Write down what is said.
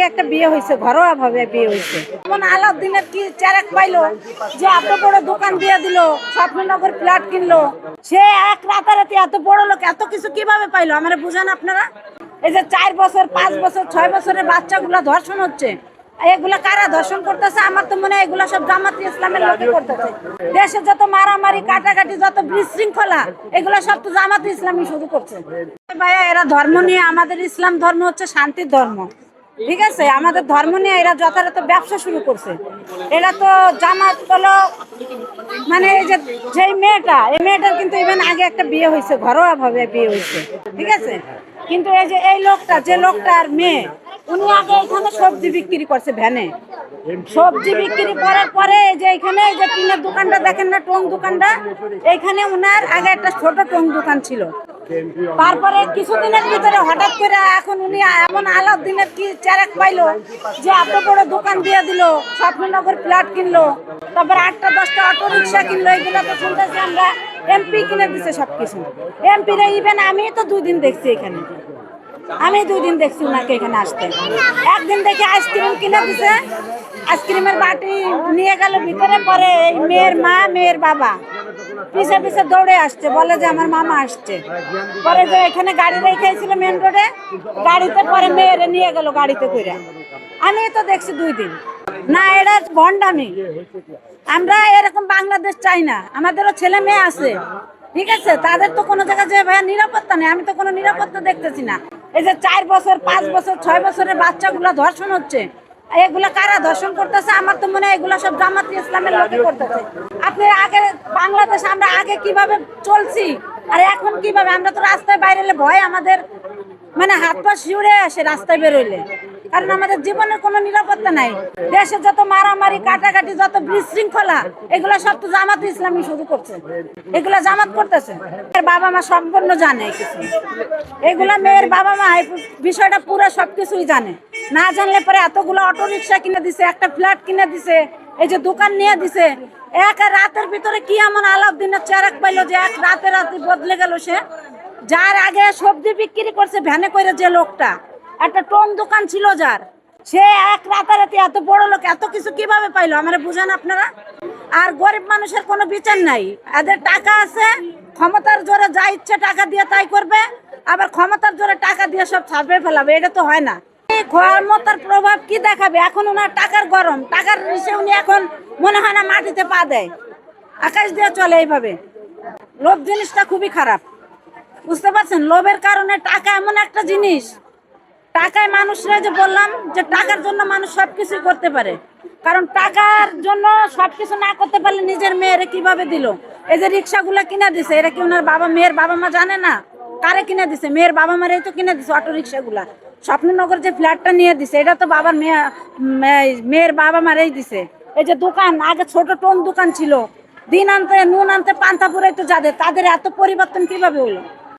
একটা বিয়ে হয়েছে, ঘরোয়া ভাবে বিয়ে হয়েছে। যেমন আলাউদ্দিনের কি চেরাক পাইলো যে এত বড় দোকান দিয়ে দিল, স্বপ্ননগর ফ্ল্যাট কিনলো, সে এক রাতারাতি এত বড় লোক এত কিছু কিভাবে পাইলো আমার বুঝান আপনারা? এই যে 4 বছর 5 বছর 6 বছরের বাচ্চাগুলা ধর্ষণ হচ্ছে, এগুলা কারা ধর্ষণ করতেছে? আমার তো মনে হয় এগুলা সব জামাতে ইসলামের লোকে করতেছে। দেশে যত মারামারি কাটাকাটি যত বিশৃঙ্খলা এগুলা সব তো জামাতে ইসলামই শুরু করছে। ভাইয়া এরা ধর্ম নিয়ে, আমাদের ইসলাম ধর্ম হচ্ছে শান্তির ধর্ম, ঠিক আছে? আমাদের ধর্ম নিয়ে এরা যথাযথ ব্যবসা শুরু করছে। এরা তো জামাত হলো মানে এই যে যেই মেয়েটা, এই মেয়েটার কিন্তু ইভেন আগে একটা বিয়ে হয়েছে, ঘরোয়া ভাবে বিয়ে হয়েছে, ঠিক আছে? কিন্তু এই যে এই লোকটা, যে লোকটার মেয়ে, উনি আগে এখানে সবজি বিক্রি করছে ভ্যানে। সবজি বিক্রি করার পরে এই যে এখানে এই যে টিনের দোকানটা দেখেন না, টং দোকানটা, এইখানে উনার আগে একটা ছোট টং দোকান ছিল। তারপরে কিছুদিনের ভিতরে হঠাৎ করে এখন উনি এমন আলাউদ্দিনের কি চেরাক পাইলো যে এত বড় দোকান দিয়ে দিল, স্বপ্ননগর ফ্ল্যাট কিনলো, তারপর 8টা 10টা অটো রিক্সা কিনলো। এগুলো তো শুনতেছি আমরা এমপি কিনে দিচ্ছে সবকিছু। এমপিরা ইভেন আমি তো 2 দিন দেখছি এখানে, আমি 2 দিন দেখছি ওনাকে এখানে আসতে। একদিন দেখে আইসক্রিম কিনে দিছে, আইসক্রিমের বাটি নিয়ে গেল ভিতরে। পরে এই মেয়ের মা মেয়ের বাবা পিছে পিছে দৌড়ে আসছে, বলে যে আমার মামা আসছে। পরে যে এখানে গাড়ি রেখেছিল মেন রোডে, গাড়িতে পরে মেয়েরে নিয়ে গেল গাড়িতে করে। আমি তো দেখছি 2 দিন। না, এটা ভণ্ডামি। আমরা এরকম বাংলাদেশ চাই না। আমাদেরও ছেলে মেয়ে আছে, ঠিক আছে? তাদের তো কোনো জায়গায় যে ভাইয়া নিরাপত্তা নেই, আমি তো কোনো নিরাপত্তা দেখতেছি না। এই যে 4 বছর 5 বছর 6 বছরের বাচ্চাগুলা ধর্ষণ হচ্ছে, এগুলা কারা ধর্ষণ করতেছে? আমার তো মনে হয় এগুলা সব জামাতে ইসলামের লোকে করতেছে। আপনি আগে বাংলাদেশ আমরা আগে কিভাবে চলছি আর এখন কিভাবে, আমরা তো রাস্তায় বাইরে এলে ভয় আমাদের মানে হাত পা শিউরে আসে রাস্তায় বেরোইলে, কারণ আমাদের জীবনের কোনো নিরাপত্তা নাই। দেশে যত মারামারি কাটাকাটি যত বিশৃঙ্খলা এগুলা সব তো জামাতে ইসলামই শুরু করছে, এগুলা জামাত করতেছে। বাবা মা সম্পূর্ণ জানে কিছু, এগুলা মেয়ের বাবা মা এই বিষয়টা পুরো সবকিছুই জানে। না জানলে পরে এতগুলো অটো রিক্সা কিনে দিছে, একটা ফ্ল্যাট কিনে দিছে, এই যে দোকান নিয়ে দিছে। এক রাতের ভিতরে কি এমন আলাউদ্দিনের চেরাক পাইলো যে এক রাতে বদলে গেল সে? যার আগে সবজি বিক্রি করছে ভ্যানে করে, যে লোকটা একটা টং দোকান ছিল যার, সে এক রাতারাতি এত বড় লোক এত কিছু কিভাবে পাইলো আমার বুঝান আপনারা? আর গরিব মানুষের কোনো বিচার নাই। এদের টাকা আছে, ক্ষমতার জোরে যা ইচ্ছে টাকা দিয়ে তাই করবে, আবার ক্ষমতার জোরে টাকা দিয়ে সব ছাপে ফেলাবে। এটা তো হয় না। ক্ষমতার প্রভাব কি দেখাবে? এখন ওনার টাকার গরম, টাকার রিসে উনি এখন মনে হয় না মাটিতে পা দেয়, আকাশ দিয়ে চলে এইভাবে। লোভ জিনিসটা খুবই খারাপ, বুঝতে পারছেন? লোভের কারণে টাকা এমন একটা জিনিস, টাকায় মানুষরা যে বললাম যে টাকার জন্য মানুষ সবকিছু করতে পারে, কারণ টাকার জন্য সবকিছু না করতে পারলে নিজের মেয়েরে কিভাবে দিল? এই যে রিক্সাগুলো কিনে দিছে, এরা কি ওনার বাবা মেয়ের বাবা মা জানে না? কারে কিনে দিছে? মেয়ের বাবা মারাই তো কিনে দিছে অটো রিক্সাগুলা। স্বপ্ননগর যে ফ্ল্যাটটা নিয়ে দিছে এটা তো বাবার মেয়ের বাবা মারাই দিছে। এই যে দোকান, আগে ছোট টং দোকান ছিল, দিন আনতে নুন আনতে পান্তা পুরাইতো যাদের, তাদের এত পরিবর্তন কিভাবে হলো?